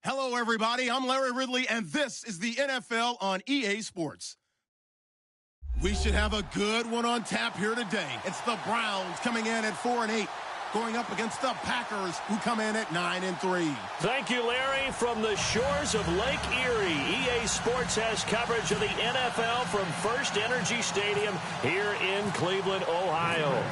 Hello, everybody. I'm Larry Ridley, and this is the NFL on EA Sports. We should have a good one on tap here today. It's the Browns coming in at 4-8, going up against the Packers, who come in at 9-3. Thank you, Larry. From the shores of Lake Erie, EA Sports has coverage of the NFL from First Energy Stadium here in Cleveland, Ohio.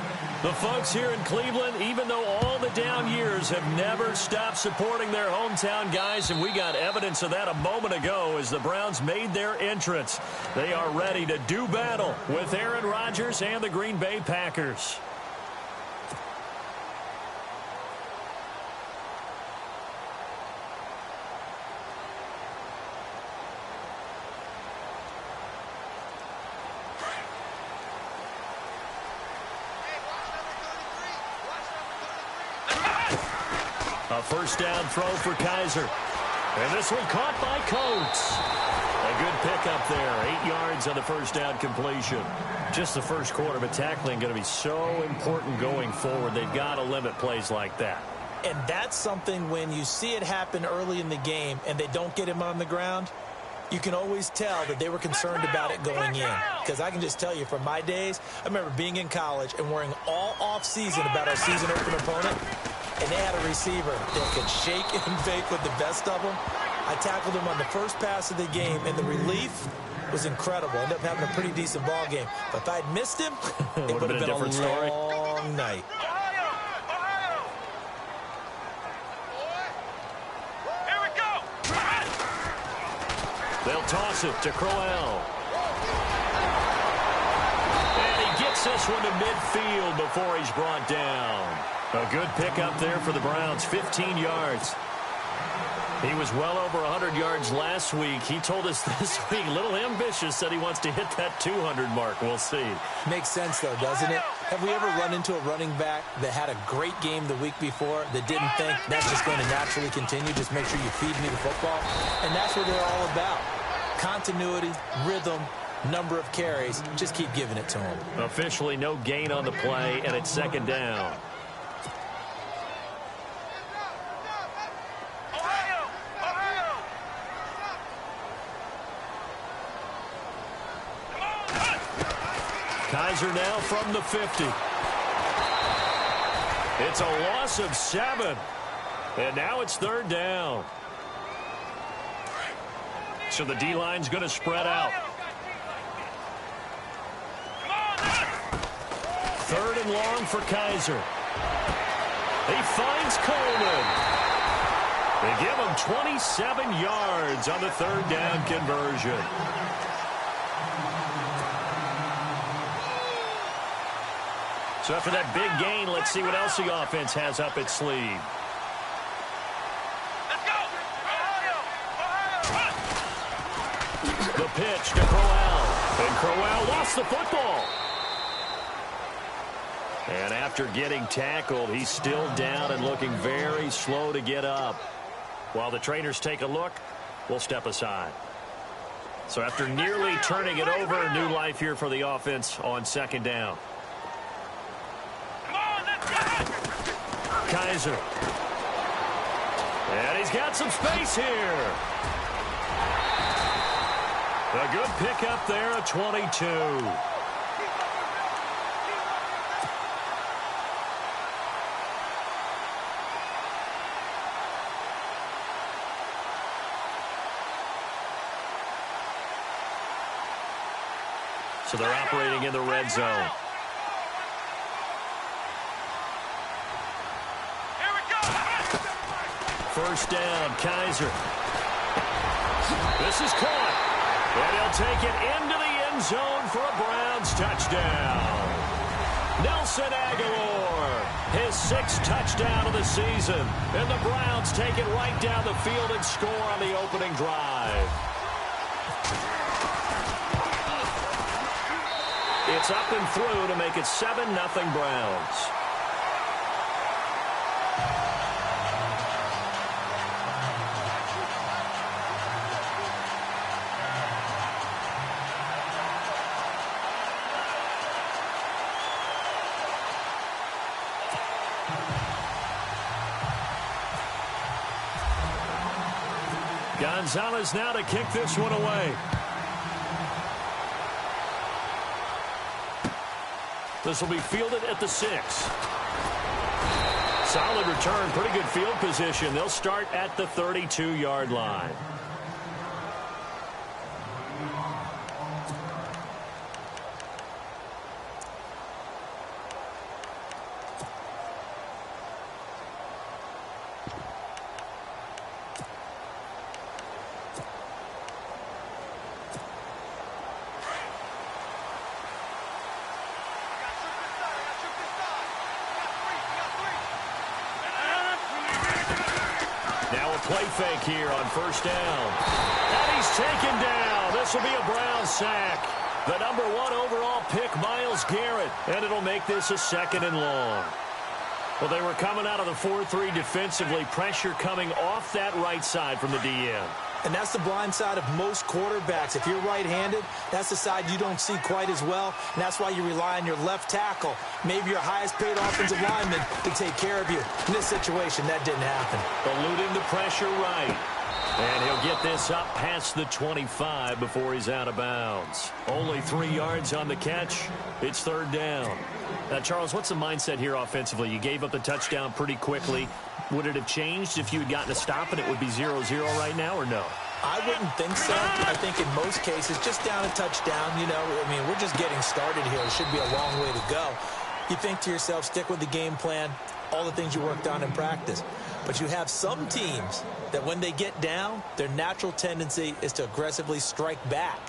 The folks here in Cleveland, even though all the down years, have never stopped supporting their hometown guys, and we got evidence of that a moment ago as the Browns made their entrance. They are ready to do battle with Aaron Rodgers and the Green Bay Packers. A first down throw for Kaiser. And this one caught by Coates. A good pickup there. 8 yards on the first down completion. Just the first quarter, but tackling going to be so important going forward. They've got to limit plays like that. And that's something when you see it happen early in the game and they don't get him on the ground, you can always tell that they were concerned about it going in. Because I can just tell you from my days, I remember being in college and worrying all off-season about our season opener opponent. And they had a receiver that could shake and bake with the best of them. I tackled him on the first pass of the game, and the relief was incredible. Ended up having a pretty decent ball game. But if I'd missed him, it would have been a different story. Long night. Here we go. They'll toss it to Crowell. And he gets this one to midfield before he's brought down. A good pickup there for the Browns, 15 yards. He was well over 100 yards last week. He told us this week, a little ambitious, that he wants to hit that 200 mark. We'll see. Makes sense, though, doesn't it? Have we ever run into a running back that had a great game the week before that didn't think that's just going to naturally continue? Just make sure you feed me the football. And that's what they're all about. Continuity, rhythm, number of carries. Just keep giving it to him. Officially no gain on the play, and it's second down. Kaiser now from the 50. It's a loss of 7. And now it's third down. So the D-line's going to spread out. Third and long for Kaiser. He finds Coleman. They give him 27 yards on the third down conversion. So after that big gain, let's see what else the offense has up its sleeve. Let's go! The pitch to Crowell. And Crowell lost the football. And after getting tackled, he's still down and looking very slow to get up. While the trainers take a look, we'll step aside. So after nearly turning it over, new life here for the offense on second down. Kaiser. And he's got some space here. A good pickup there at 22. So they're operating in the red zone. First down, Kaiser. This is caught. And he'll take it into the end zone for a Browns touchdown. Nelson Aguilar, his 6th touchdown of the season. And the Browns take it right down the field and score on the opening drive. It's up and through to make it 7-0 Browns. Gonzalez now to kick this one away. This will be fielded at the 6. Solid return, pretty good field position. They'll start at the 32-yard line. Play fake here on first down. And he's taken down. This will be a Brown sack. The number 1 overall pick, Myles Garrett. And it'll make this a 2nd and long. Well, they were coming out of the 4-3 defensively. Pressure coming off that right side from the DN. And that's the blind side of most quarterbacks. If you're right-handed, that's the side you don't see quite as well. And that's why you rely on your left tackle, maybe your highest-paid offensive lineman, to take care of you. In this situation, that didn't happen. Eluding the pressure right. And he'll get this up past the 25 before he's out of bounds. Only 3 yards on the catch. It's 3rd down. Now, Charles, what's the mindset here offensively? You gave up the touchdown pretty quickly. Would it have changed if you had gotten a stop and it would be 0-0 right now, or no? I wouldn't think so. I think in most cases, just down a touchdown, you know, I mean, we're just getting started here. It should be a long way to go. You think to yourself, stick with the game plan, all the things you worked on in practice. But you have some teams that when they get down, their natural tendency is to aggressively strike back.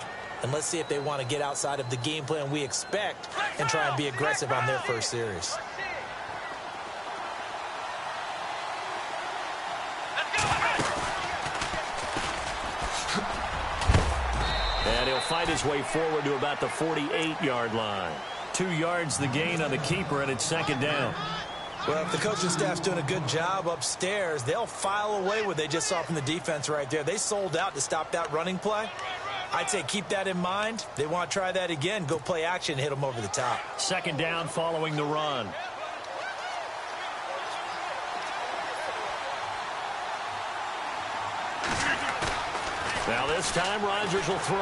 And let's see if they want to get outside of the game plan we expect and try and be aggressive on their first series. And he'll fight his way forward to about the 48-yard line. 2 yards the gain on the keeper, and it's 2nd down. Well, if the coaching staff's doing a good job upstairs, they'll file away what they just saw from the defense right there. They sold out to stop that running play. I'd say keep that in mind. They want to try that again. Go play action, hit them over the top. 2nd down following the run. Now this time Rodgers will throw.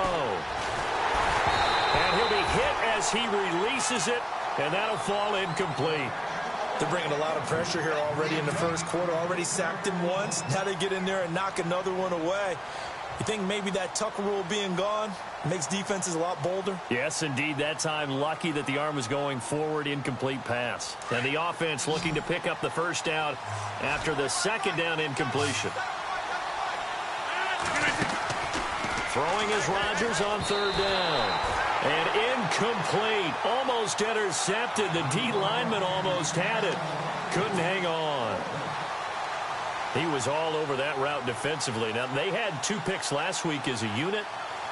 And he'll be hit as he releases it, and that'll fall incomplete. They're bringing a lot of pressure here already in the first quarter. Already sacked him once. Now they get in there and knock another one away. You think maybe that Tucker rule being gone makes defenses a lot bolder? Yes, indeed. That time lucky that the arm was going forward, incomplete pass. And the offense looking to pick up the first down after the 2nd down incompletion. Throwing is Rodgers on 3rd down. And incomplete. Almost intercepted. The D lineman almost had it. Couldn't hang on. He was all over that route defensively. Now, they had 2 picks last week as a unit.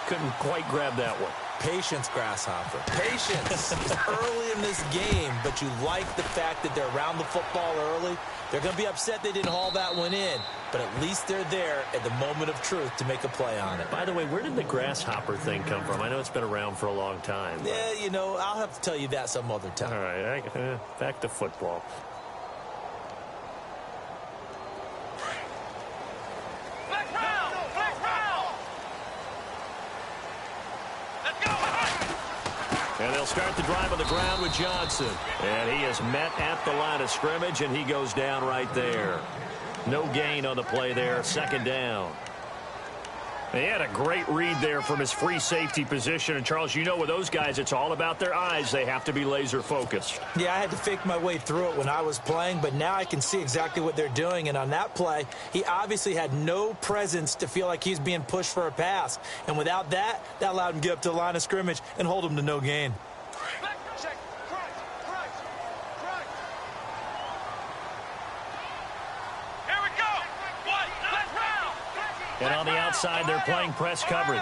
Couldn't quite grab that one. Patience, Grasshopper. Patience. It's early in this game, but you like the fact that they're around the football early. They're going to be upset they didn't haul that one in, but at least they're there at the moment of truth to make a play on it. By the way, where did the grasshopper thing come from? I know it's been around for a long time. Yeah, you know, I'll have to tell you that some other time. All right, back to football. And they'll start the drive on the ground with Johnson. And he is met at the line of scrimmage, and he goes down right there. No gain on the play there, 2nd down. He had a great read there from his free safety position. And, Charles, you know with those guys, it's all about their eyes. They have to be laser focused. Yeah, I had to fake my way through it when I was playing, but now I can see exactly what they're doing. And on that play, he obviously had no presence to feel like he's being pushed for a pass. And without that, that allowed him to get up to the line of scrimmage and hold him to no gain. And on the outside, they're playing press coverage.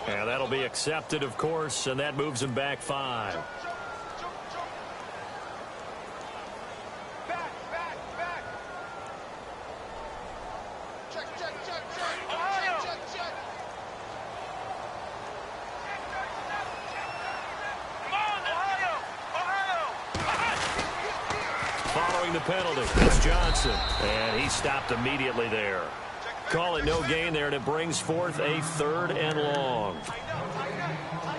And that'll be accepted, of course, and that moves him back 5. following the penalty. It's Johnson, and he stopped immediately there. Call it no gain there, and it brings forth a 3rd and long.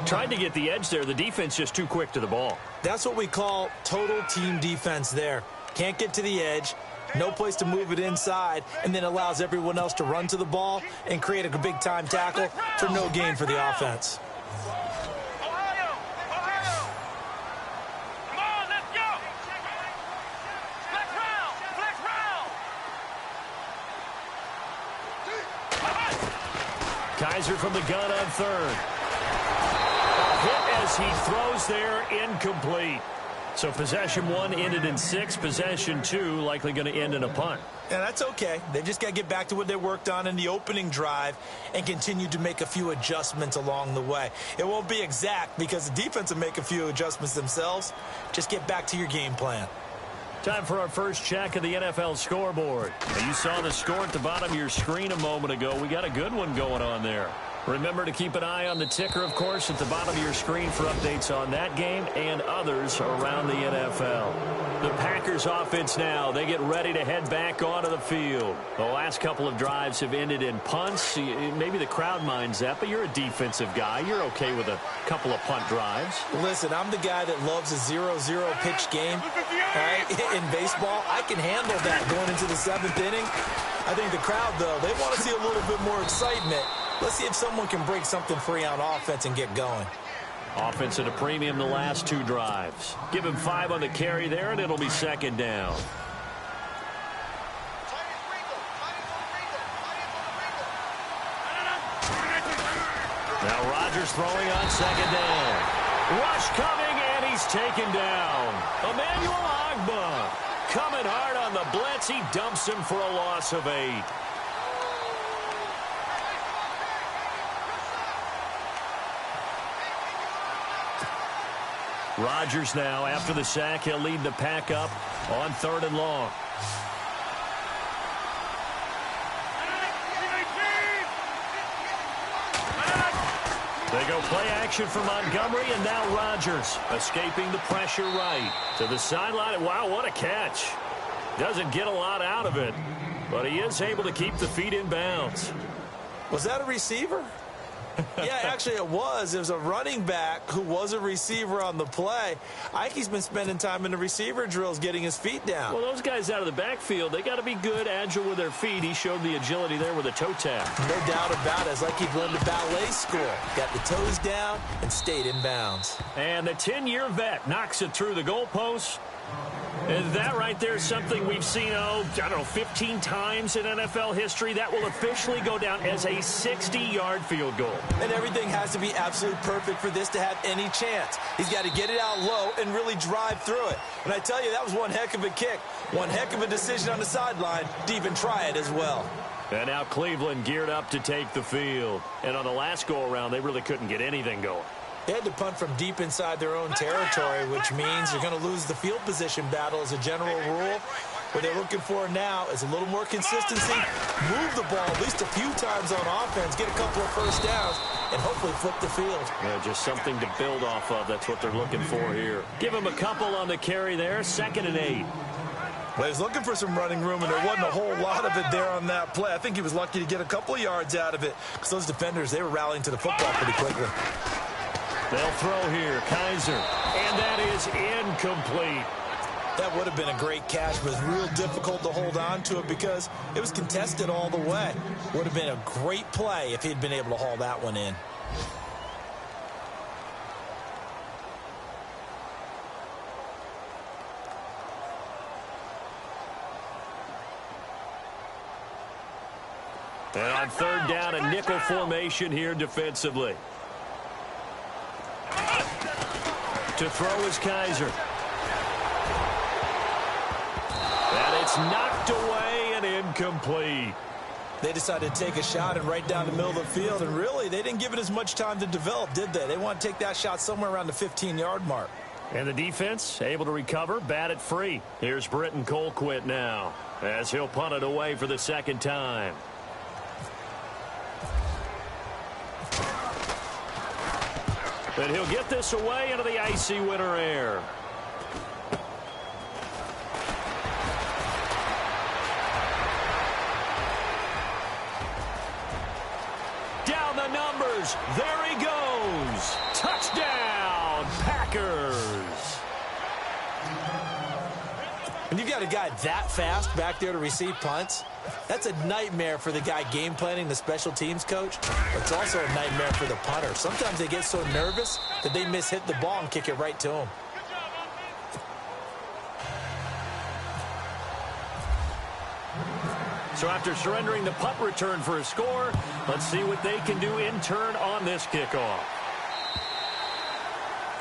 Tried to get the edge there. The defense just too quick to the ball. That's what we call total team defense there. Can't get to the edge, no place to move it inside, and then allows everyone else to run to the ball and create a big-time tackle for no gain for the offense. Kaiser from the gun on 3rd. Hit as he throws there, incomplete. So possession 1 ended in 6. Possession 2 likely going to end in a punt. And that's okay. They've just got to get back to what they worked on in the opening drive and continue to make a few adjustments along the way. It won't be exact because the defense will make a few adjustments themselves. Just get back to your game plan. Time for our first check of the NFL scoreboard. Now, you saw the score at the bottom of your screen a moment ago. We got a good one going on there. Remember to keep an eye on the ticker, of course, at the bottom of your screen for updates on that game and others around the NFL. The Packers offense now, they get ready to head back onto the field. The last couple of drives have ended in punts. Maybe the crowd minds that, but you're a defensive guy. You're okay with a couple of punt drives. Listen, I'm the guy that loves a 0-0 pitch game. Right? In baseball, I can handle that going into the 7th inning. I think the crowd, though, they want to see a little bit more excitement. Let's see if someone can break something free on offense and get going. Offense at a premium the last 2 drives. Give him 5 on the carry there, and it'll be 2nd down. Now Rodgers throwing on 2nd down. Rush coming, and he's taken down. Emmanuel Ogbah coming hard on the blitz. He dumps him for a loss of 8. Rodgers now, after the sack, he'll lead the pack up on 3rd and long. They go play action for Montgomery, and now Rodgers escaping the pressure right to the sideline. Wow, what a catch. Doesn't get a lot out of it, but he is able to keep the feet in bounds. Was that a receiver? Yeah, actually it was. It was a running back who was a receiver on the play. Ike's been spending time in the receiver drills getting his feet down. Well, those guys out of the backfield, they got to be good, agile with their feet. He showed the agility there with a toe tap. No doubt about it. It's like he'd learned a ballet school. Got the toes down and stayed in bounds. And the 10-year vet knocks it through the goalpost. And that right there is something we've seen, I don't know, 15 times in NFL history. That will officially go down as a 60-yard field goal. And everything has to be absolutely perfect for this to have any chance. He's got to get it out low and really drive through it. And I tell you, that was one heck of a kick. One heck of a decision on the sideline to even try it as well. And now Cleveland geared up to take the field. And on the last go-around, they really couldn't get anything going. They had to punt from deep inside their own territory, which means you're going to lose the field position battle as a general rule. What they're looking for now is a little more consistency, move the ball at least a few times on offense, get a couple of first downs, and hopefully flip the field. Yeah, just something to build off of. That's what they're looking for here. Give him a couple on the carry there, 2nd and 8. Well, he's looking for some running room, and there wasn't a whole lot of it there on that play. I think he was lucky to get a couple of yards out of it because those defenders, they were rallying to the football pretty quickly. They'll throw here, Kaiser, and that is incomplete. That would have been a great catch, but it was real difficult to hold on to it because it was contested all the way. Would have been a great play if he'd been able to haul that one in. And on 3rd down, a nickel formation here defensively. To throw is Kaiser. And it's knocked away and incomplete. They decided to take a shot and right down the middle of the field, and really, they didn't give it as much time to develop, did they? They want to take that shot somewhere around the 15-yard mark. And the defense able to recover, bat it free. Here's Britton Colquitt now as he'll punt it away for the 2nd time. And he'll get this away into the icy winter air. the numbers. There he goes. Touchdown, Packers. When you've got a guy that fast back there to receive punts, that's a nightmare for the guy game planning, the special teams coach. It's also a nightmare for the punter. Sometimes they get so nervous that they hit the ball and kick it right to him. So after surrendering the punt return for a score, let's see what they can do in turn on this kickoff.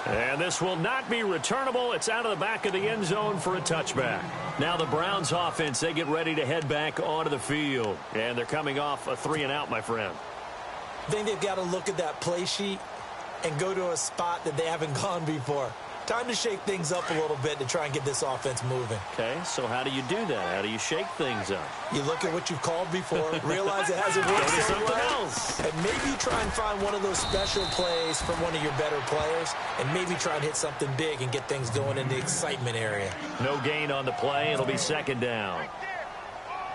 And this will not be returnable. It's out of the back of the end zone for a touchback. Now the Browns offense, they get ready to head back onto the field. And they're coming off a 3-and-out, my friend. I think they've got to look at that play sheet and go to a spot that they haven't gone before. Time to shake things up a little bit to try and get this offense moving. Okay, so how do you do that? How do you shake things up? You look at what you've called before, realize it hasn't worked so well, and maybe you try and find one of those special plays from one of your better players, and maybe try and hit something big and get things going in the excitement area. No gain on the play. It'll be second down.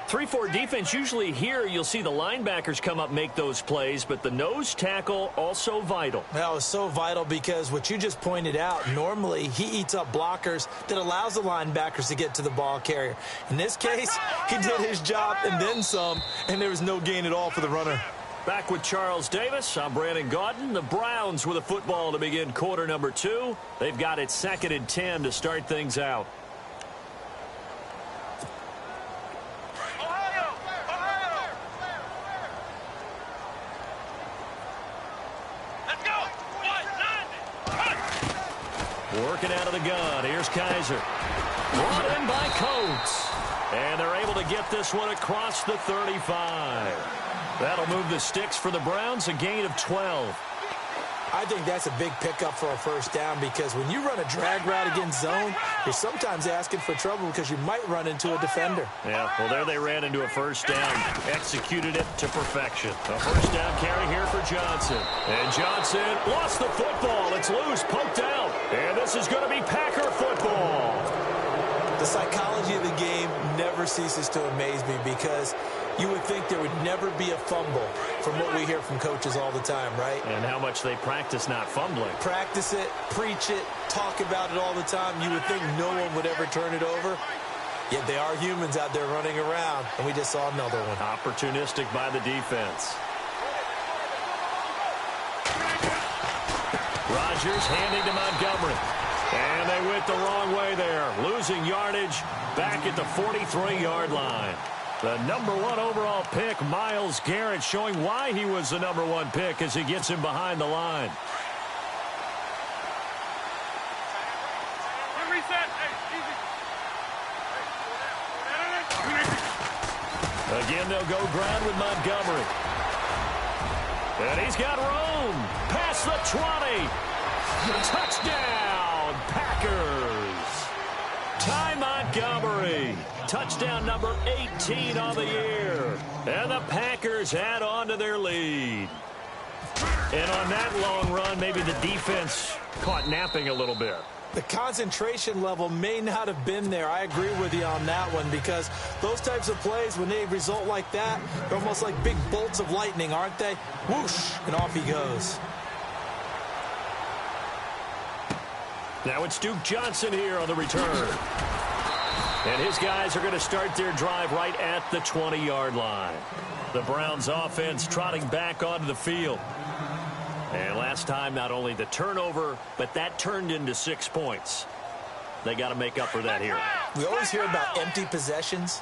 3-4 defense, usually here you'll see the linebackers come up make those plays, but the nose tackle also vital. That was so vital because what you just pointed out, normally he eats up blockers that allows the linebackers to get to the ball carrier. In this case, he did his job and then some, and there was no gain at all for the runner. Back with Charles Davis, I'm Brandon Gaudin. The Browns with a football to begin quarter number 2. They've got it 2nd and 10 to start things out. Working out of the gun. Here's Kaiser. Brought in by Coates. And they're able to get this one across the 35. That'll move the sticks for the Browns, a gain of 12. I think that's a big pickup for a first down because when you run a drag route against zone, you're sometimes asking for trouble because you might run into a defender. Yeah, well, there they ran into a first down. Executed it to perfection. A first down carry here for Johnson. And Johnson lost the football. It's loose, poked out. And this is going to be Packer football. The psychology of the game never ceases to amaze me because you would think there would never be a fumble from what we hear from coaches all the time, right? And how much they practice not fumbling. Practice it, preach it, talk about it all the time. You would think no one would ever turn it over. Yet they are humans out there running around, and we just saw another one. Opportunistic by the defense. Rodgers handing to Montgomery. And they went the wrong way there. Losing yardage back at the 43-yard line. The #1 overall pick, Myles Garrett, showing why he was the #1 pick as he gets him behind the line. Again, they'll go ground with Montgomery. And he's got room. Past the 20. Touchdown, Packers. Ty Montgomery. Touchdown number 18 on the year. And the Packers add on to their lead. And on that long run, maybe the defense caught napping a little bit. The concentration level may not have been there. I agree with you on that one because those types of plays, when they result like that, they're almost like big bolts of lightning, aren't they? Whoosh, and off he goes. Now it's Duke Johnson here on the return. And his guys are going to start their drive right at the 20-yard line. The Browns offense trotting back onto the field. And last time, not only the turnover, but that turned into 6 points. They got to make up for that here. We always hear about empty possessions,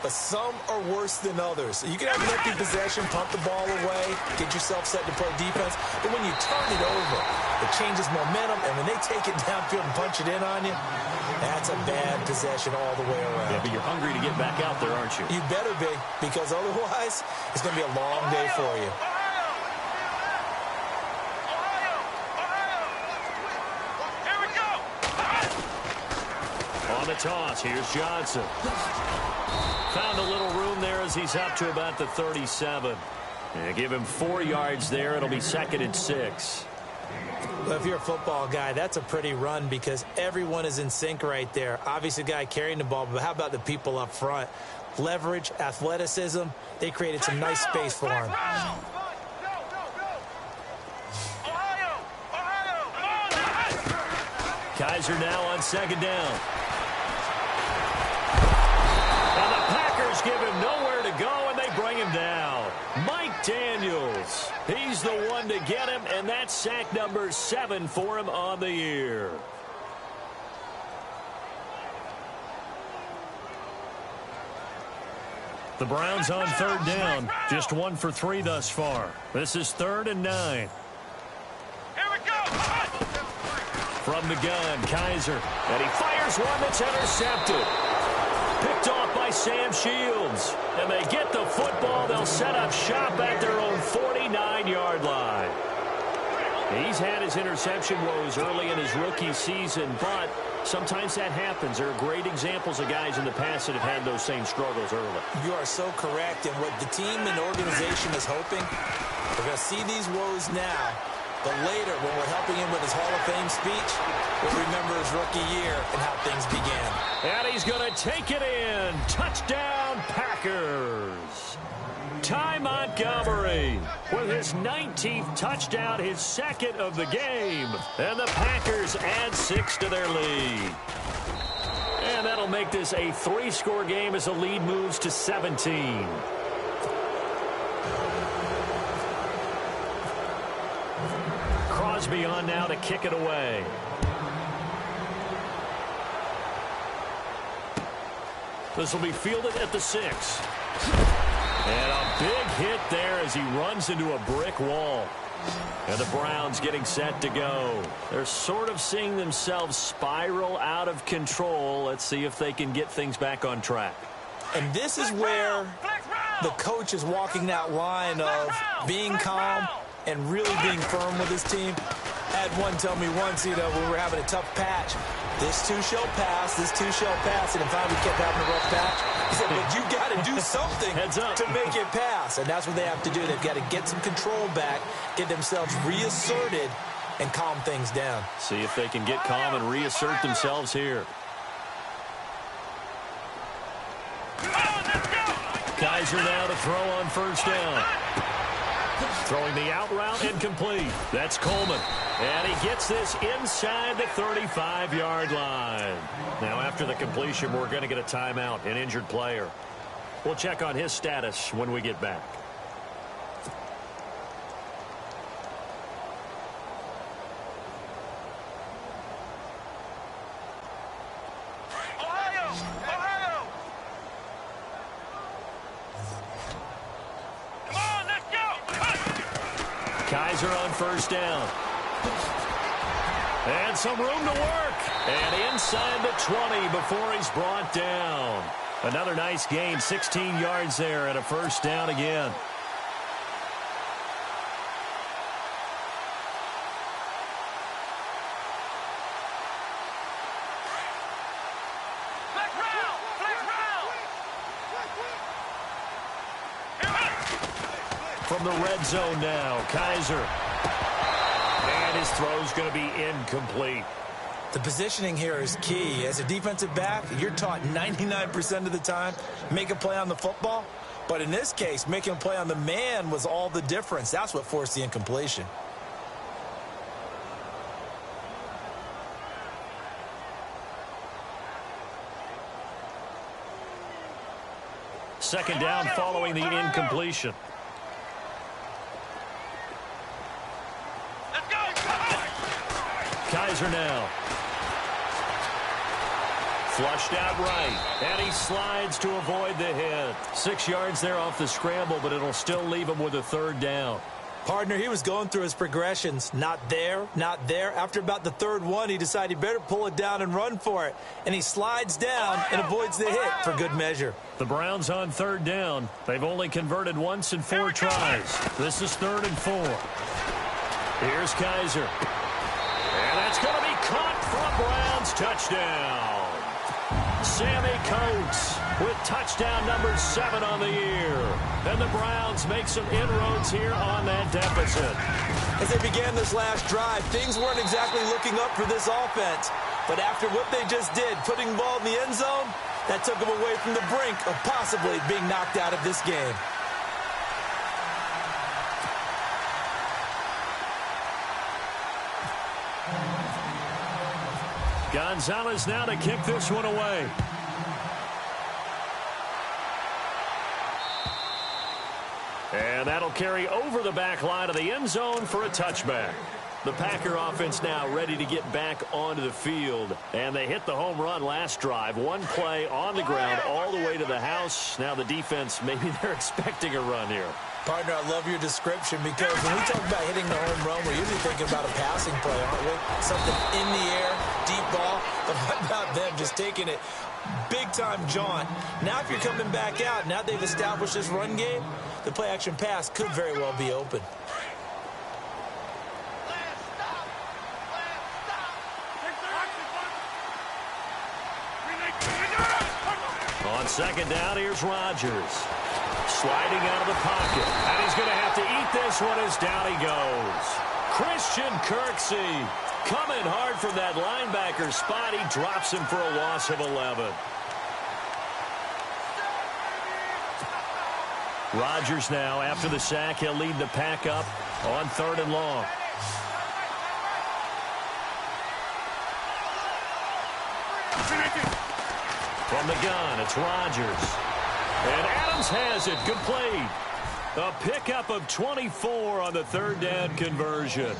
but some are worse than others. You can have an empty possession, punt the ball away, get yourself set to play defense, but when you turn it over, it changes momentum, and when they take it downfield and punch it in on you, that's a bad possession all the way around. Yeah, but you're hungry to get back out there, aren't you? You better be, because otherwise, it's going to be a long day for you. On the toss, here's Johnson. Found a little room there as he's up to about the 37. And give him 4 yards there. It'll be 2nd and 6. Well, if you're a football guy, that's a pretty run because everyone is in sync right there. Obviously, the guy carrying the ball, but how about the people up front? Leverage, athleticism, they created some nice space for him. Kaiser now on second down. And the Packers give him nowhere to go, and they bring him down. Mike Daniels, he's the one to get him, and that's sack number 7 for him on the year. The Browns on third down, just 1 for 3 thus far. This is 3rd and 9. Here we go. From the gun, Kaiser, and he fires one that's intercepted. Picked off by Sam Shields, and they get the football. They'll set up shop at their own 49-yard line. He's had his interception woes early in his rookie season, but sometimes that happens. There are great examples of guys in the past that have had those same struggles early. You are so correct, and what the team and organization is hoping, we're going to see these woes now, but later when we're helping him with his Hall of Fame speech, we'll remember his rookie year and how things began. And he's going to take it in. Touchdown, Packers. Ty Montgomery with his 19th touchdown, his 2nd of the game. And the Packers add 6 to their lead. And that'll make this a 3-score game as the lead moves to 17. Crosby on now to kick it away. This will be fielded at the 6. And a big hit there as he runs into a brick wall. And the Browns getting set to go. They're sort of seeing themselves spiral out of control. Let's see if they can get things back on track. And this is where the coach is walking that line of being calm and really being firm with his team. I had one tell me once, when we were having a tough patch, this too shall pass, this too shall pass. And in fact, we kept having a rough patch. He said, but you got to do something to make it pass. And that's what they have to do. They've got to get some control back, get themselves reasserted, and calm things down. See if they can get calm and reassert themselves here. Kaiser now to throw on first down. Throwing the out route incomplete. That's Coleman. And he gets this inside the 35-yard line. Now, after the completion, we're going to get a timeout, an injured player. We'll check on his status when we get back. Kaiser on first down. And some room to work. And inside the 20 before he's brought down. Another nice gain, 16 yards there and a first down again. From the red zone now, Kaiser. And his throw's going to be incomplete. The positioning here is key. As a defensive back, you're taught 99% of the time, make a play on the football. But in this case, making a play on the man was all the difference. That's what forced the incompletion. Second down following the incompletion. Kaiser now. Flushed out right. And he slides to avoid the hit. 6 yards there off the scramble, but it'll still leave him with a third down. Partner, he was going through his progressions. Not there, not there. After about the third one, he decided he better pull it down and run for it. And he slides down and avoids the hit for good measure. The Browns on third down. They've only converted once in 4 tries. This is 3rd and 4. Here's Kaiser. And that's going to be caught for a Browns touchdown. Sammy Coates with touchdown number 7 on the year. And the Browns make some inroads here on that deficit. As they began this last drive, things weren't exactly looking up for this offense. But after what they just did, putting the ball in the end zone, that took them away from the brink of possibly being knocked out of this game. Gonzalez now to kick this one away. And that'll carry over the back line of the end zone for a touchback. The Packer offense now ready to get back onto the field. And they hit the home run last drive. One play on the ground all the way to the house. Now the defense, maybe they're expecting a run here. Partner, I love your description because when we talk about hitting the home run, we're usually thinking about a passing play, aren't we? Something in the air, deep ball. But what about them just taking it big-time jaunt? Now if you're coming back out, now they've established this run game, the play-action pass could very well be open. On second down, here's Rodgers. Sliding out of the pocket. And he's going to have to eat this one as down he goes. Christian Kirksey coming hard from that linebacker spot. He drops him for a loss of 11. Rodgers now, after the sack, he'll lead the pack up on 3rd and long. From the gun, it's Rodgers. And Adams has it, complete. A pickup of 24 on the 3rd down conversion.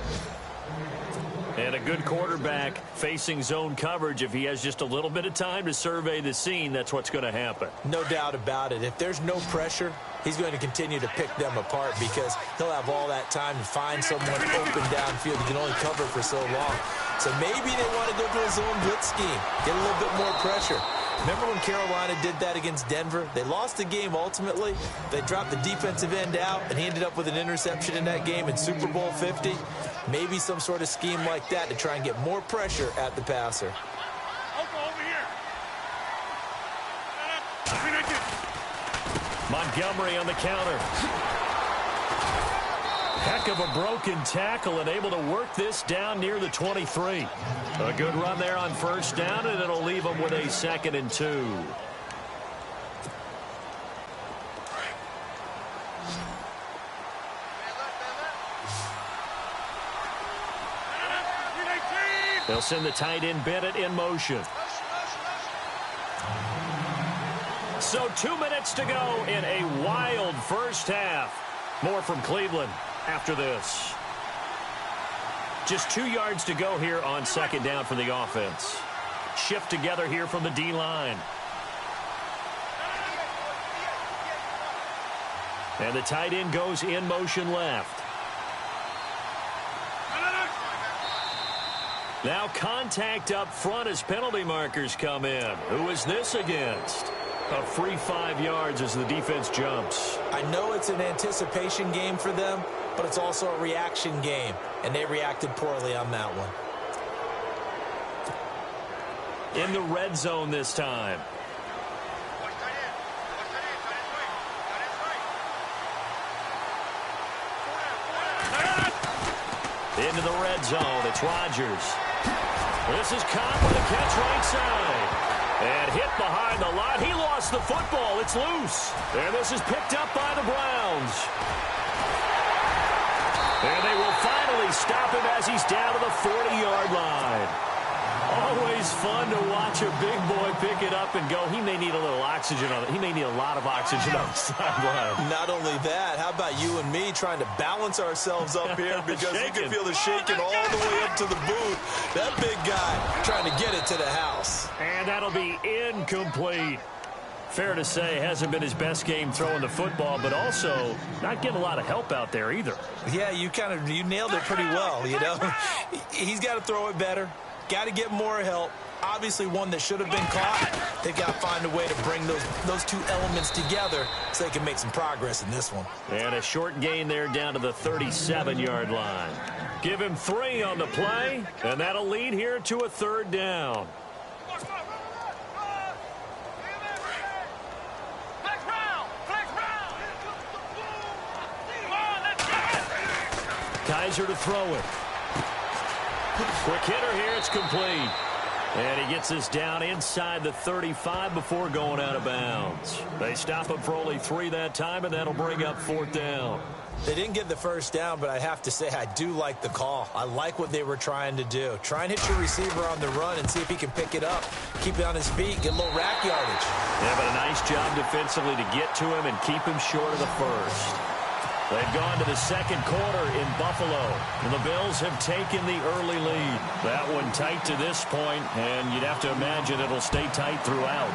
And a good quarterback facing zone coverage. If he has just a little bit of time to survey the scene, that's what's going to happen. No doubt about it. If there's no pressure, he's going to continue to pick them apart because he'll have all that time to find someone open downfield. He can only cover for so long. So maybe they want to go to a zone blitz scheme, get a little bit more pressure. Remember when Carolina did that against Denver? They lost the game ultimately. They dropped the defensive end out, and he ended up with an interception in that game in Super Bowl 50. Maybe some sort of scheme like that to try and get more pressure at the passer. Montgomery on the counter. Heck of a broken tackle and able to work this down near the 23. A good run there on 1st down, and it'll leave them with a 2nd and 2. They'll send the tight end Bennett in motion. So 2 minutes to go in a wild first half. More from Cleveland after this. Just 2 yards to go here on 2nd down for the offense. Shift together here from the D-line. And the tight end goes in motion left. Now contact up front as penalty markers come in. Who is this against? A free 5 yards as the defense jumps. I know it's an anticipation game for them, but it's also a reaction game, and they reacted poorly on that one. In the red zone this time. Into the red zone, it's Rodgers. This is caught with a catch right side. And hit behind the line. He lost the football. It's loose. And this is picked up by the Browns. And they will finally stop him as he's down to the 40-yard line. Always fun to watch a big boy pick it up and go. He may need a little oxygen on it. He may need a lot of oxygen on the sideline. Not only that, how about you and me trying to balance ourselves up here because you can feel the shaking all the way up to the booth. That big guy trying to get it to the house. And that'll be incomplete. Fair to say, hasn't been his best game throwing the football, but also not getting a lot of help out there either. Yeah, you nailed it pretty well, you know. He's got to throw it better. Got to get more help. Obviously one that should have been caught. They've got to find a way to bring those two elements together so they can make some progress in this one. And a short gain there down to the 37-yard line. Give him 3 on the play, and that'll lead here to a 3rd down. Kaiser to throw it. Quick hitter here, it's complete. And he gets us down inside the 35 before going out of bounds. They stop him for only 3 that time, and that'll bring up 4th down. They didn't get the first down, but I have to say I do like the call. I like what they were trying to do. Try and hit your receiver on the run and see if he can pick it up. Keep it on his feet, get a little rack yardage. Yeah, but a nice job defensively to get to him and keep him short of the first. They've gone to the second quarter in Buffalo, and the Bills have taken the early lead. That one tight to this point, and you'd have to imagine it'll stay tight throughout.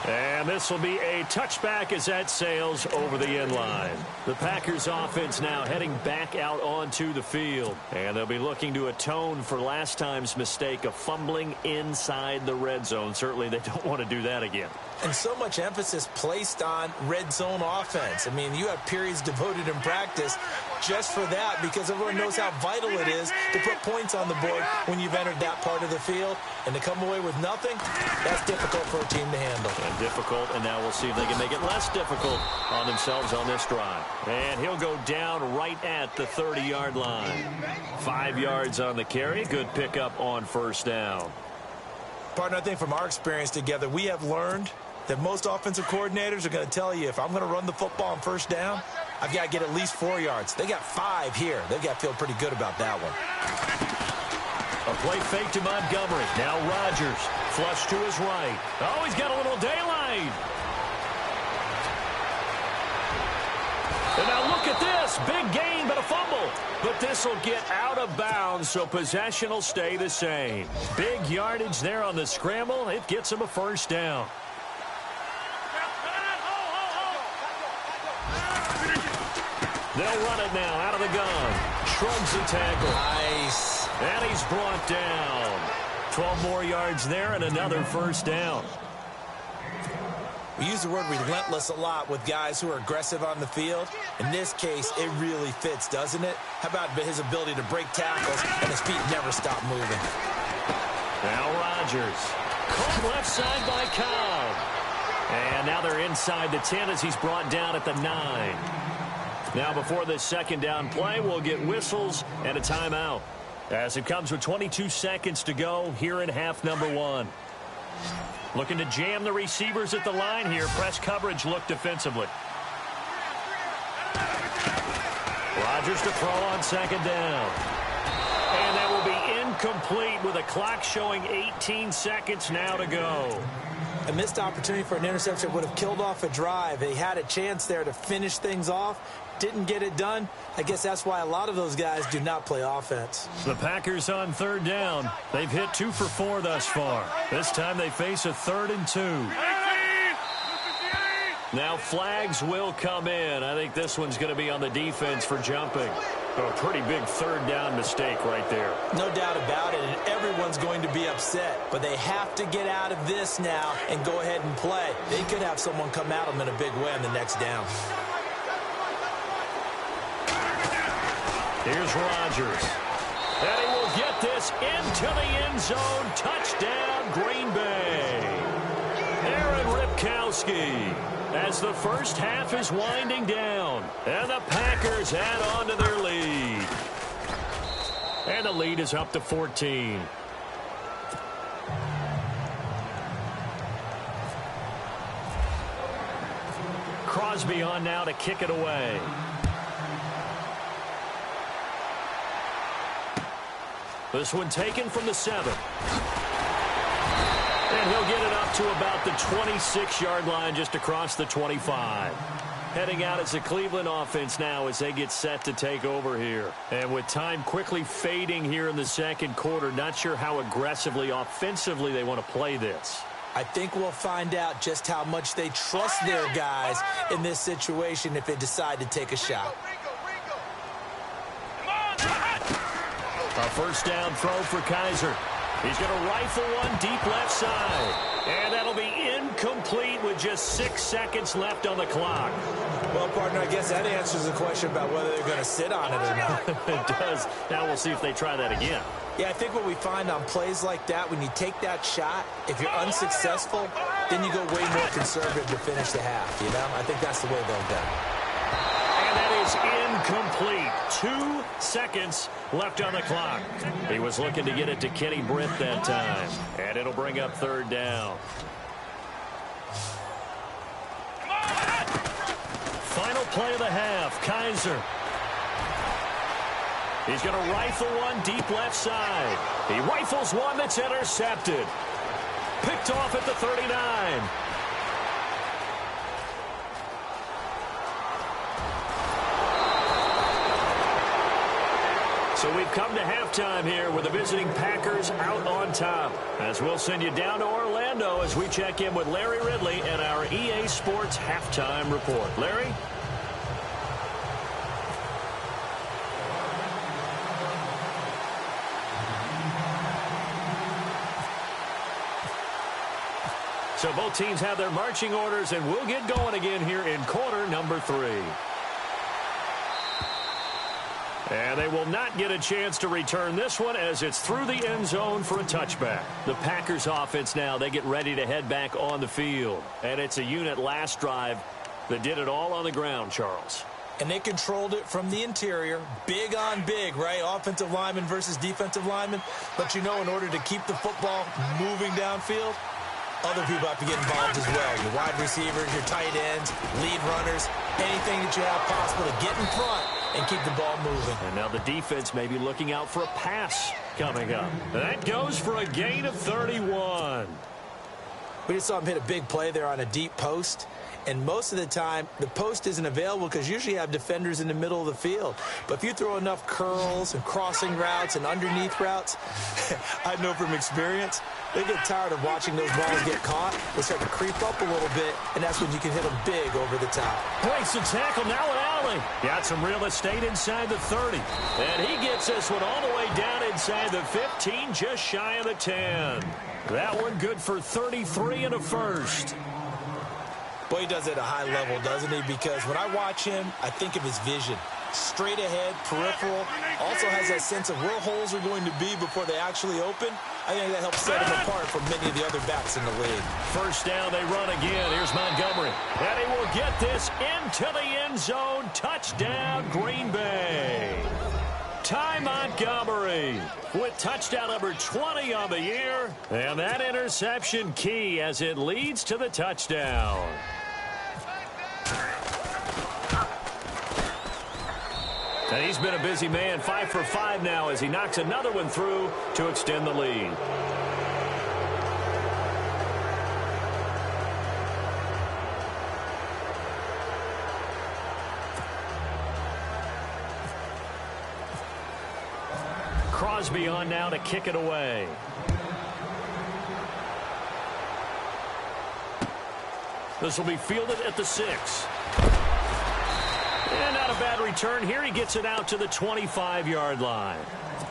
And this will be a touchback as that sails over the end line. The Packers offense now heading back out onto the field. And they'll be looking to atone for last time's mistake of fumbling inside the red zone. Certainly they don't want to do that again. And so much emphasis placed on red zone offense. I mean, you have periods devoted in practice just for that because everyone knows how vital it is to put points on the board when you've entered that part of the field. And to come away with nothing, that's difficult for a team to handle. And difficult, and now we'll see if they can make it less difficult on themselves on this drive. And he'll go down right at the 30-yard line. 5 yards on the carry. Good pickup on first down. Partner, I think from our experience together, we have learned that most offensive coordinators are going to tell you if I'm going to run the football on first down, I've got to get at least 4 yards. They got 5 here. They've got to feel pretty good about that one. A play fake to Montgomery. Now Rodgers. Flush to his right. Oh, he's got a little daylight. And now look at this. Big gain, but a fumble. But this will get out of bounds, so possession will stay the same. Big yardage there on the scramble. It gets him a first down. They'll run it now out of the gun. Shrugs the tackle. Nice. And he's brought down. 12 more yards there and another first down. We use the word relentless a lot with guys who are aggressive on the field. In this case, it really fits, doesn't it? How about his ability to break tackles and his feet never stop moving? Now Rodgers. Caught left side by Cobb. And now they're inside the 10 as he's brought down at the 9. Now before this second down play, we'll get whistles and a timeout. As it comes with 22 seconds to go here in half number 1. Looking to jam the receivers at the line here. Press coverage look defensively. Rodgers to throw on second down. And that will be incomplete with a clock showing 18 seconds now to go. A missed opportunity for an interception would have killed off a drive. They had a chance there to finish things off. Didn't get it done. I guess that's why a lot of those guys do not play offense. The Packers on third down. They've hit 2 for 4 thus far. This time they face a 3rd and 2. Now flags will come in. I think this one's going to be on the defense for jumping. A pretty big third down mistake right there. No doubt about it, and everyone's going to be upset. But they have to get out of this now and go ahead and play. They could have someone come at them in a big way on the next down. Here's Rodgers. And he will get this into the end zone. Touchdown, Green Bay. Aaron Ripkowski as the first half is winding down. And the Packers add on to their lead. And the lead is up to 14. Crosby on now to kick it away. This one taken from the 7. And he'll get it up to about the 26-yard line just across the 25. Heading out as the Cleveland offense now as they get set to take over here. And with time quickly fading here in the second quarter, not sure how aggressively, offensively they want to play this. I think we'll find out just how much they trust their guys in this situation if they decide to take a shot. A first down throw for Kaiser. He's going to rifle one deep left side. And that'll be incomplete with just 6 seconds left on the clock. Well, partner, I guess that answers the question about whether they're going to sit on it or not. It does. Now we'll see if they try that again. Yeah, I think what we find on plays like that, when you take that shot, if you're unsuccessful, then you go way more conservative to finish the half, you know? I think that's the way they'll go. And that is incomplete. 2 seconds left on the clock. He was looking to get it to Kenny Britt that time. And it'll bring up 3rd down. Final play of the half. Kaiser. He's going to rifle one deep left side. He rifles one that's intercepted. Picked off at the 39. So we've come to halftime here with the visiting Packers out on top. As we'll send you down to Orlando as we check in with Larry Ridley and our EA Sports halftime report. Larry? So both teams have their marching orders, and we'll get going again here in quarter number 3. And they will not get a chance to return this one as it's through the end zone for a touchback. The Packers offense now, they get ready to head back on the field. And it's a unit last drive that did it all on the ground, Charles. And they controlled it from the interior, big on big, right? Offensive lineman versus defensive lineman. But you know, in order to keep the football moving downfield, other people have to get involved as well. Your wide receivers, your tight ends, lead runners, anything that you have possible to get in front and keep the ball moving. And now the defense may be looking out for a pass coming up. That goes for a gain of 31. We just saw him hit a big play there on a deep post. And most of the time, the post isn't available because usually you have defenders in the middle of the field. But if you throw enough curls and crossing routes and underneath routes, I know from experience, they get tired of watching those balls get caught. They start to creep up a little bit, and that's when you can hit them big over the top. Breaks the tackle, now an alley. Got some real estate inside the 30. And he gets this one all the way down inside the 15, just shy of the 10. That one good for 33 and a first. Boy, he does it at a high level, doesn't he? Because when I watch him, I think of his vision. Straight ahead, peripheral. Also has that sense of where holes are going to be before they actually open. I think that helps set him apart from many of the other backs in the league. First down, they run again. Here's Montgomery. And he will get this into the end zone. Touchdown, Green Bay. Ty Montgomery with touchdown number 20 on the year. And that interception key as it leads to the touchdown. And he's been a busy man, 5 for 5 now as he knocks another one through to extend the lead. Crosby on now to kick it away. This will be fielded at the 6. And not a bad return here. He gets it out to the 25-yard line.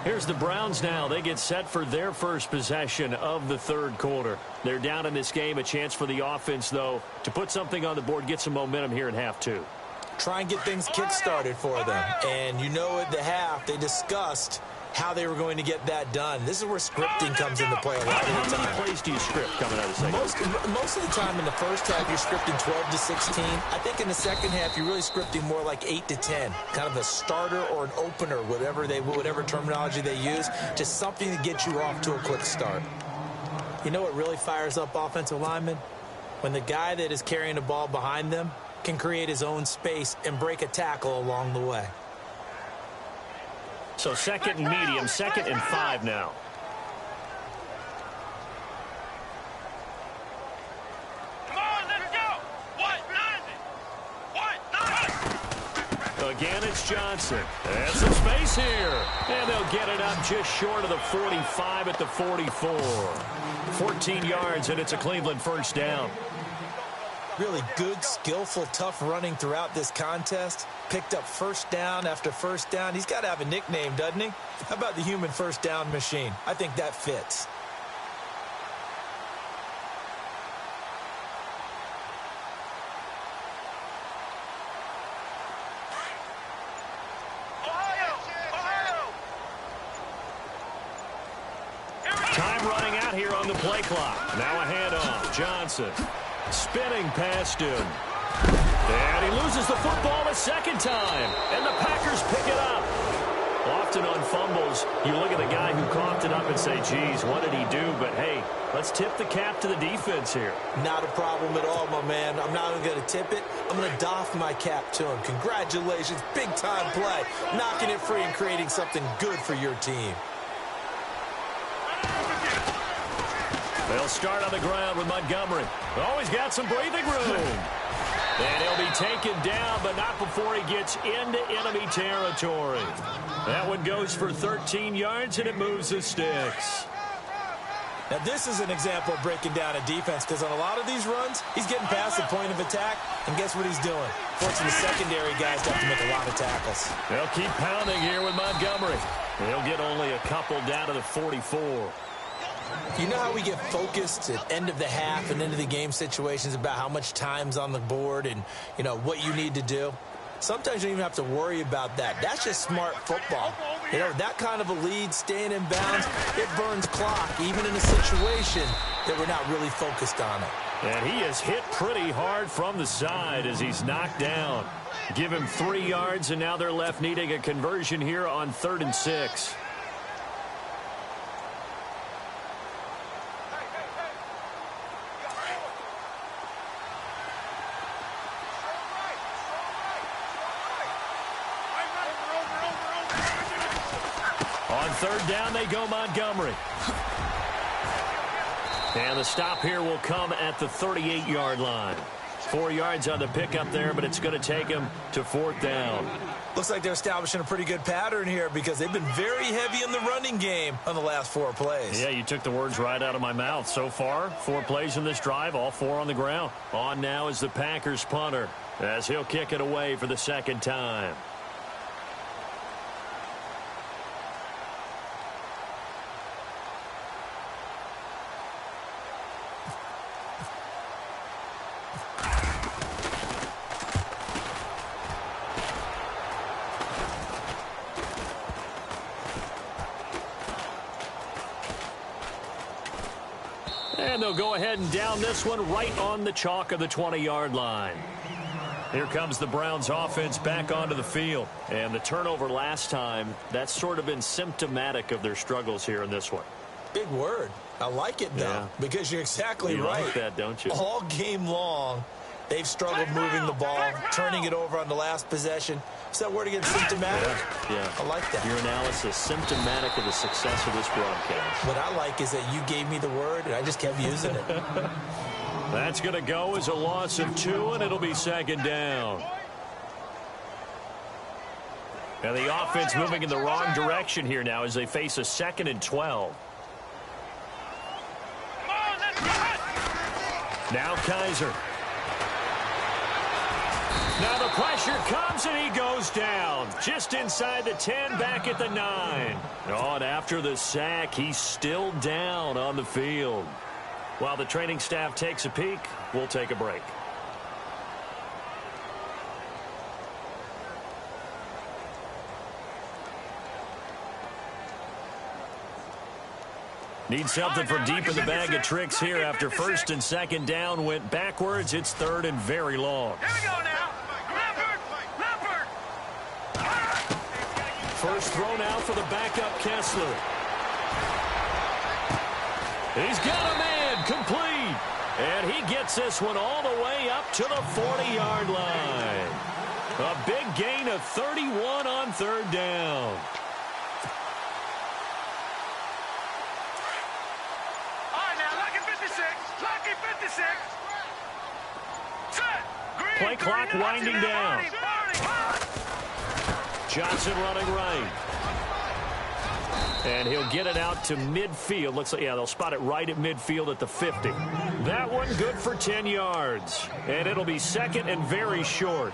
Here's the Browns now. They get set for their first possession of the third quarter. They're down in this game. A chance for the offense, though, to put something on the board, get some momentum here in half 2. Try and get things kick-started for them. And you know at the half, they discussed how they were going to get that done. This is where scripting comes into play a lot of the time. How many plays do you script coming out of the second? Most of the time in the first half, you're scripting 12 to 16. I think in the second half, you're really scripting more like 8 to 10. Kind of a starter or an opener, whatever terminology they use, just something to get you off to a quick start. You know what really fires up offensive linemen? When the guy that is carrying the ball behind them can create his own space and break a tackle along the way. So second and medium, 2nd and 5 now. Come on, let's go. What? Again, it's Johnson. And some space here. And they'll get it up just short of the 45 at the 44. 14 yards, and it's a Cleveland first down. Really good, skillful, tough running throughout this contest. Picked up first down after first down. He's got to have a nickname, doesn't he? How about the human first down machine? I think that fits. Time running out here on the play clock. Now a handoff. Johnson spinning past him. And he loses the football as second time, and the Packers pick it up. Often on fumbles, you look at the guy who coughed it up and say, geez, what did he do? But, hey, let's tip the cap to the defense here. Not a problem at all, my man. I'm not even going to tip it. I'm going to doff my cap to him. Congratulations. Big-time play. Knocking it free and creating something good for your team. They'll start on the ground with Montgomery. Always got some breathing room. And he'll be taken down, but not before he gets into enemy territory. That one goes for 13 yards, and it moves the sticks. Now, this is an example of breaking down a defense, because on a lot of these runs, he's getting past the point of attack, and guess what he's doing? Forcing the secondary guys to have to make a lot of tackles. They'll keep pounding here with Montgomery. He'll get only a couple down to the 44. You know how we get focused at end of the half and into the game situations about how much time's on the board and, you know, what you need to do? Sometimes you don't even have to worry about that. That's just smart football. You know, that kind of a lead, staying in bounds, it burns clock, even in a situation that we're not really focused on it. And he is hit pretty hard from the side as he's knocked down. Give him 3 yards, and now they're left needing a conversion here on 3rd and 6. On 3rd down, they go Montgomery. And the stop here will come at the 38-yard line. 4 yards on the pickup there, but it's going to take him to 4th down. Looks like they're establishing a pretty good pattern here because they've been very heavy in the running game on the last 4 plays. Yeah, you took the words right out of my mouth. So far, 4 plays in this drive, all 4 on the ground. On now is the Packers punter as he'll kick it away for the 2nd time. And they'll go ahead and down this one right on the chalk of the 20-yard line. Here comes the Browns offense back onto the field. And the turnover last time, that's sort of been symptomatic of their struggles here in this one. Big word. I like it, though, because you're exactly right. You like that, don't you? All game long, they've struggled moving the ball, turning it over on the last possession. Is that word again, symptomatic? Yeah. I like that. Your analysis, symptomatic of the success of this broadcast. What I like is that you gave me the word, and I just kept using it. That's going to go as a loss of 2, and it'll be 2nd down. And the offense moving in the wrong direction here now as they face a 2nd and 12. Now Kaiser. Now the pressure comes, and he goes down. Just inside the 10, back at the 9. Oh, and after the sack, he's still down on the field. While the training staff takes a peek, we'll take a break. Need something from deep in the bag of tricks here after 1st and 2nd down went backwards. It's 3rd and very long. Here we go now. Leopard. First throw now for the backup Kessler. He's got a man complete. And he gets this one all the way up to the 40-yard line. A big gain of 31 on 3rd down. Play clock winding down. Johnson running right. And he'll get it out to midfield. Looks like, yeah, they'll spot it right at midfield at the 50. That one good for 10 yards. And it'll be 2nd and very short.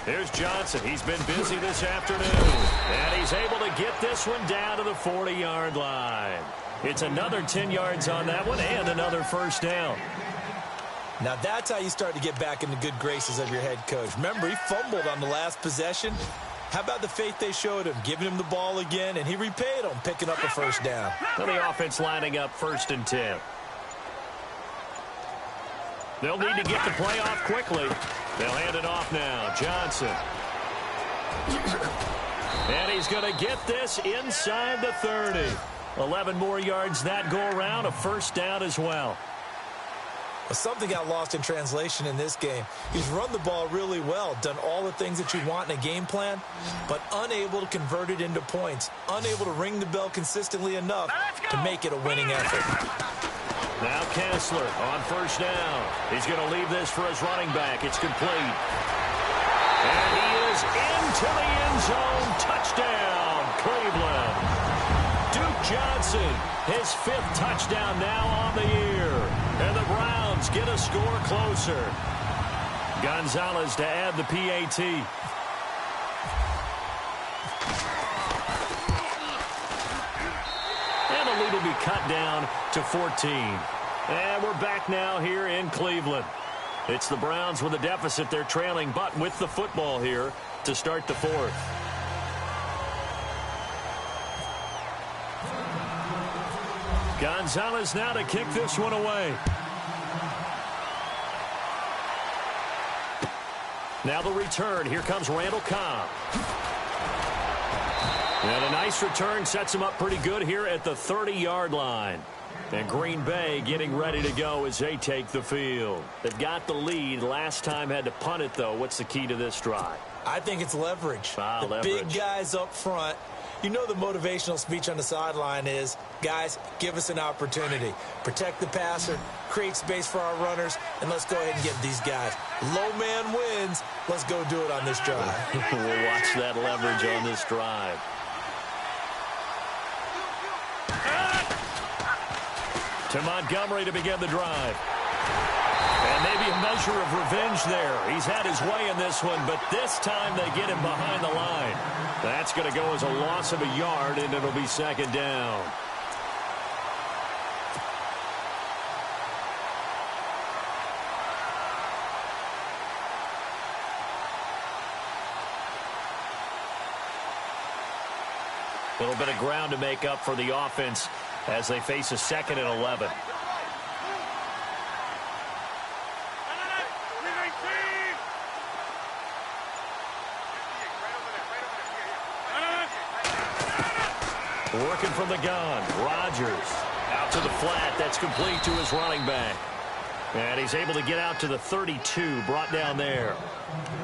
Here's Johnson. He's been busy this afternoon. And he's able to get this one down to the 40-yard line. It's another 10 yards on that one and another 1st down. Now that's how you start to get back in the good graces of your head coach. Remember, he fumbled on the last possession. How about the faith they showed him, giving him the ball again, and he repaid them, picking up a first down. And the offense lining up 1st and 10. They'll need to get the play off quickly. They'll hand it off now. Johnson. And he's going to get this inside the 30. 11 more yards that go around, a first down as well. Something got lost in translation in this game. He's run the ball really well, done all the things that you want in a game plan, but unable to convert it into points, unable to ring the bell consistently enough to make it a winning effort. Now Kessler on first down. He's going to leave this for his running back. It's complete. And he is into the end zone. Touchdown, Cleveland. Duke Johnson, his 5th touchdown now on the year. And the Browns get a score closer. Gonzalez to add the PAT. And the lead will be cut down to 14. And we're back now here in Cleveland. It's the Browns with a deficit. They're trailing, but with the football here to start the 4th. Gonzalez now to kick this one away. Now the return. Here comes Randall Cobb. And a nice return sets him up pretty good here at the 30-yard line. And Green Bay getting ready to go as they take the field. They've got the lead. Last time had to punt it, though. What's the key to this drive? I think it's leverage. Leverage. Big guys up front. You know the motivational speech on the sideline is, guys, give us an opportunity. Protect the passer, create space for our runners, and let's go ahead and get these guys. Low man wins. Let's go do it on this drive. We'll watch that leverage on this drive. To Montgomery to begin the drive. And maybe a measure of revenge there. He's had his way in this one, but this time they get him behind the line. That's going to go as a loss of a yard, and it'll be 2nd down. A little bit of ground to make up for the offense as they face a 2nd and 11. Working from the gun. Rodgers out to the flat. That's complete to his running back. And he's able to get out to the 32, brought down there.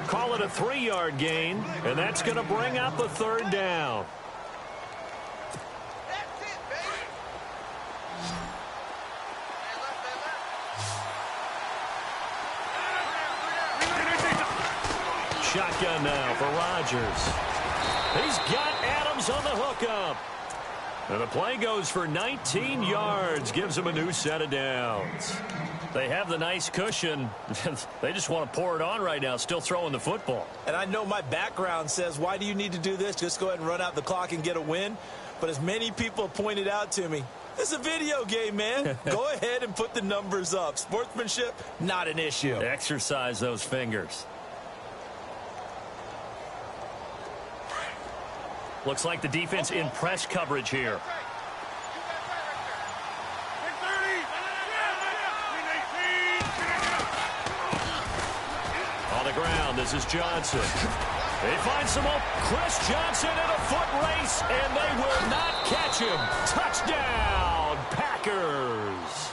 Call it a 3-yard gain, and that's going to bring up the 3rd down. Shotgun now for Rodgers. He's got Adams on the hookup. And the play goes for 19 yards. Gives him a new set of downs. They have the nice cushion. They just want to pour it on right now, still throwing the football. And I know my background says, why do you need to do this? Just go ahead and run out the clock and get a win. But as many people pointed out to me, this is a video game, man. Go ahead and put the numbers up. Sportsmanship, not an issue. Exercise those fingers. Looks like the defense in press coverage here. On the ground, this is Johnson. They find some open. Chris Johnson in a foot race, and they will not catch him. Touchdown, Packers.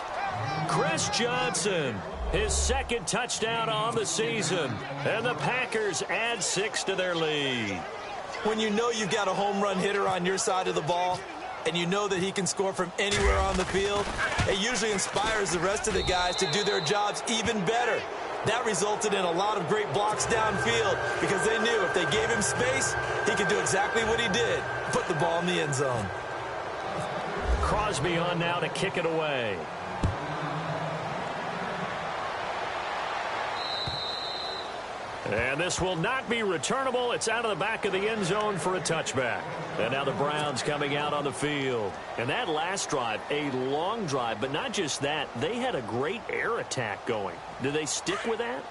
Chris Johnson, his 2nd touchdown on the season. And the Packers add 6 to their lead. When you know you've got a home run hitter on your side of the ball, and you know that he can score from anywhere on the field, it usually inspires the rest of the guys to do their jobs even better. That resulted in a lot of great blocks downfield because they knew if they gave him space, he could do exactly what he did, put the ball in the end zone. Crosby on now to kick it away. And this will not be returnable. It's out of the back of the end zone for a touchback. And now the Browns coming out on the field. And that last drive, a long drive, but not just that. They had a great air attack going. Do they stick with that?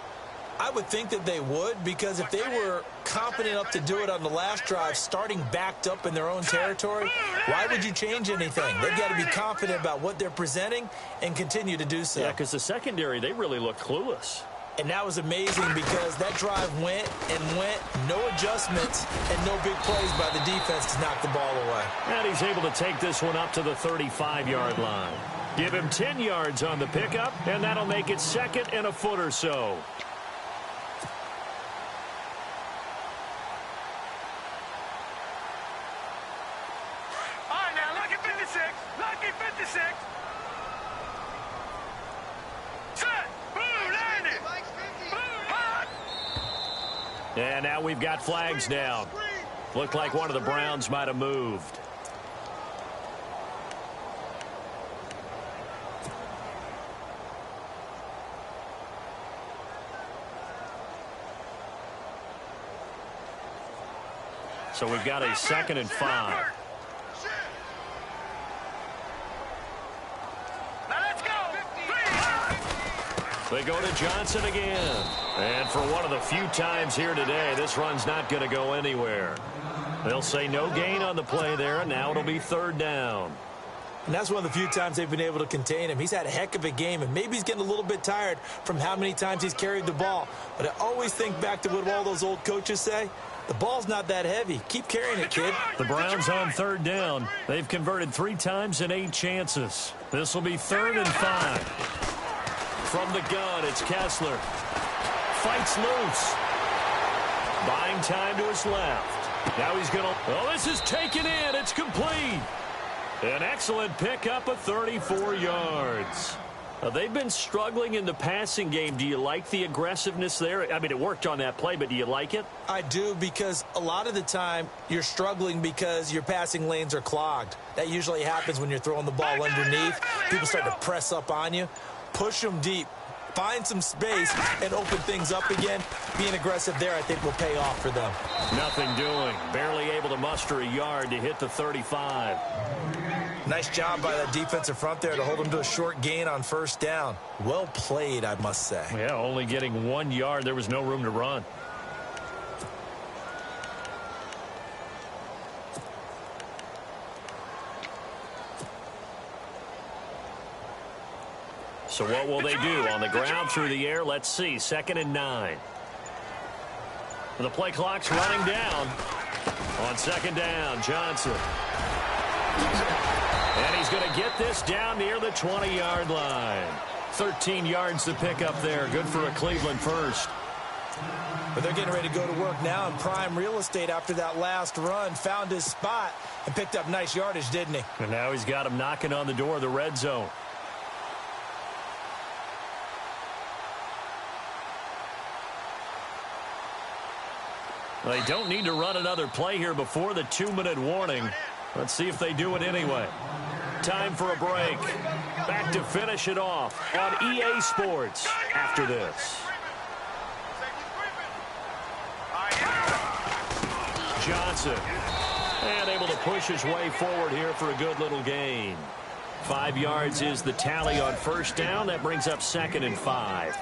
I would think that they would, because if they were confident enough to do it on the last drive, starting backed up in their own territory, why would you change anything? They've got to be confident about what they're presenting and continue to do so. Yeah, because the secondary, they really looked clueless. And that was amazing because that drive went and went, no adjustments, and no big plays by the defense to knock the ball away. And he's able to take this one up to the 35-yard line. Give him 10 yards on the pickup, and that'll make it 2nd and a foot or so. All right, now, lucky 56. Lucky 56. Set. Boom, landed. Boom, hot. And now we've got flags down. Looked like one of the Browns might have moved. So we've got a 2nd and 5. Now let's go. They go to Johnson again. And for one of the few times here today, this run's not going to go anywhere. They'll say no gain on the play there, and now it'll be 3rd down. And that's one of the few times they've been able to contain him. He's had a heck of a game, and maybe he's getting a little bit tired from how many times he's carried the ball. But I always think back to what all those old coaches say. The ball's not that heavy. Keep carrying it, kid. The Browns on 3rd down. They've converted 3 times in 8 chances. This will be 3rd and 5. From the gun, it's Kessler. Fights loose. Buying time to his left. Now he's going to... Oh, this is taken in. It's complete. An excellent pickup of 34 yards. They've been struggling in the passing game. Do you like the aggressiveness there? I mean, it worked on that play, but do you like it? I do, because a lot of the time you're struggling because your passing lanes are clogged. That usually happens when you're throwing the ball underneath. People start to press up on you. Push them deep. Find some space and open things up again. Being aggressive there, I think, will pay off for them. Nothing doing. Barely able to muster a yard to hit the 35. Nice job by that defensive front there to hold them to a short gain on 1st down. Well played, I must say. Yeah, only getting 1 yard. There was no room to run. So what will they do? On the ground, through the air, let's see. 2nd and 9. The play clock's running down. On 2nd down, Johnson. And he's going to get this down near the 20-yard line. 13 yards to pick up there. Good for a Cleveland first. But they're getting ready to go to work now in prime real estate after that last run. Found his spot and picked up nice yardage, didn't he? And now he's got him knocking on the door of the red zone. They don't need to run another play here before the 2-minute warning. Let's see if they do it anyway. Time for a break. Back to finish it off on EA Sports after this. Johnson. And able to push his way forward here for a good little gain. 5 yards is the tally on 1st down. That brings up 2nd and 5.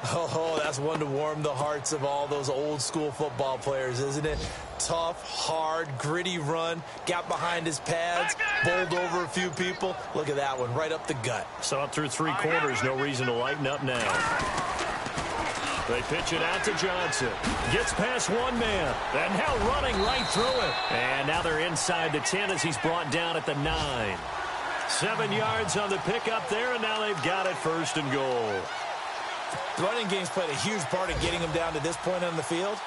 Oh, that's one to warm the hearts of all those old-school football players, isn't it? Tough, hard, gritty run. Got behind his pads, bowled over a few people. Look at that one, right up the gut. So up through 3 quarters, no reason to lighten up now. They pitch it out to Johnson. Gets past 1 man. And now running right through it. And now they're inside the 10 as he's brought down at the 9. 7 yards on the pickup there, and now they've got it 1st and goal. The running game's played a huge part of getting them down to this point on the field.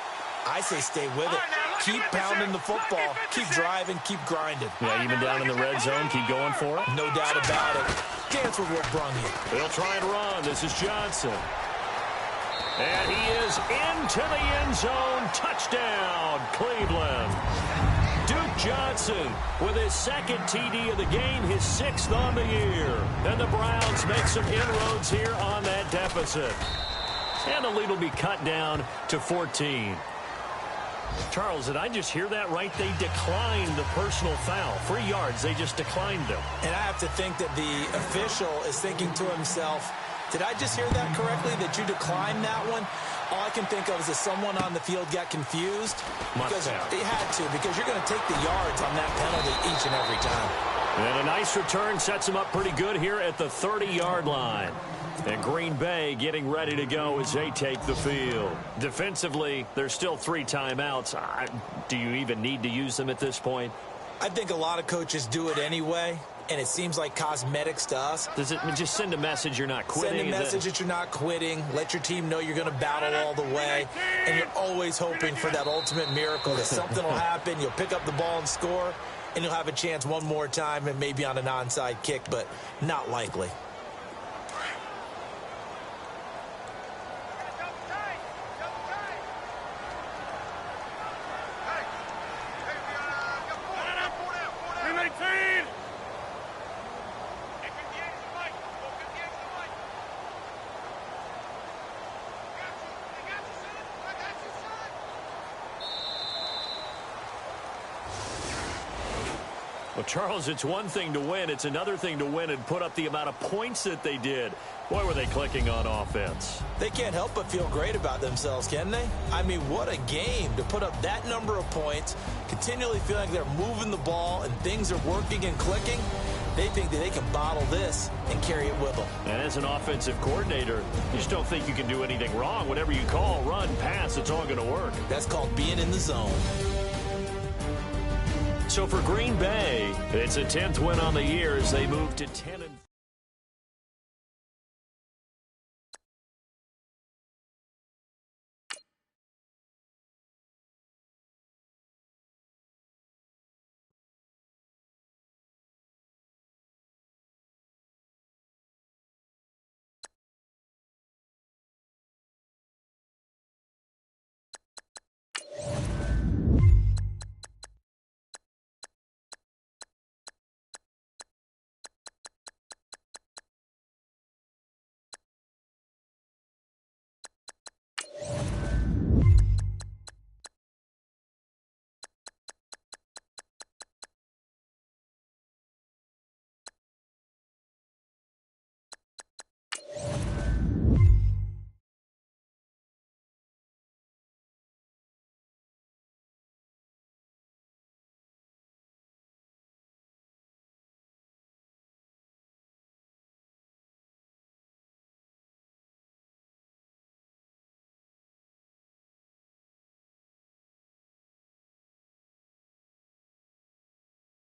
I say stay with it. Keep pounding the football. Keep driving. Keep grinding. Yeah, even down in the red zone, keep going for it. No doubt about it. Dance with what brung you. They'll try and run. This is Johnson. And he is into the end zone. Touchdown, Cleveland. Duke Johnson with his 2nd TD of the game, his 6th on the year. And the Browns make some inroads here on that deficit. And the lead will be cut down to 14. Charles, did I just hear that right? They declined the personal foul. 3 yards, they just declined them. And I have to think that the official is thinking to himself, Did I just hear that correctly, that you declined that one? All I can think of is that someone on the field got confused. Because he had to, because you're going to take the yards on that penalty each and every time. And a nice return sets him up pretty good here at the 30-yard line. And Green Bay getting ready to go as they take the field. Defensively, there's still 3 timeouts. Do you even need to use them at this point? I think a lot of coaches do it anyway, and it seems like cosmetics to us. Does it just send a message you're not quitting? Send a message that you're not quitting. Let your team know you're going to battle all the way. And you're always hoping for that ultimate miracle, that something will happen, you'll pick up the ball and score, and you'll have a chance one more time and maybe on an onside kick, but not likely. Well, Charles, it's one thing to win. It's another thing to win and put up the amount of points that they did. Boy, were they clicking on offense. They can't help but feel great about themselves, can they? I mean, what a game to put up that number of points, continually feeling like they're moving the ball and things are working and clicking. They think that they can bottle this and carry it with them. And as an offensive coordinator, you just don't think you can do anything wrong. Whatever you call, run, pass, it's all going to work. That's called being in the zone. So for Green Bay, it's a 10th win on the year as they move to 10-4.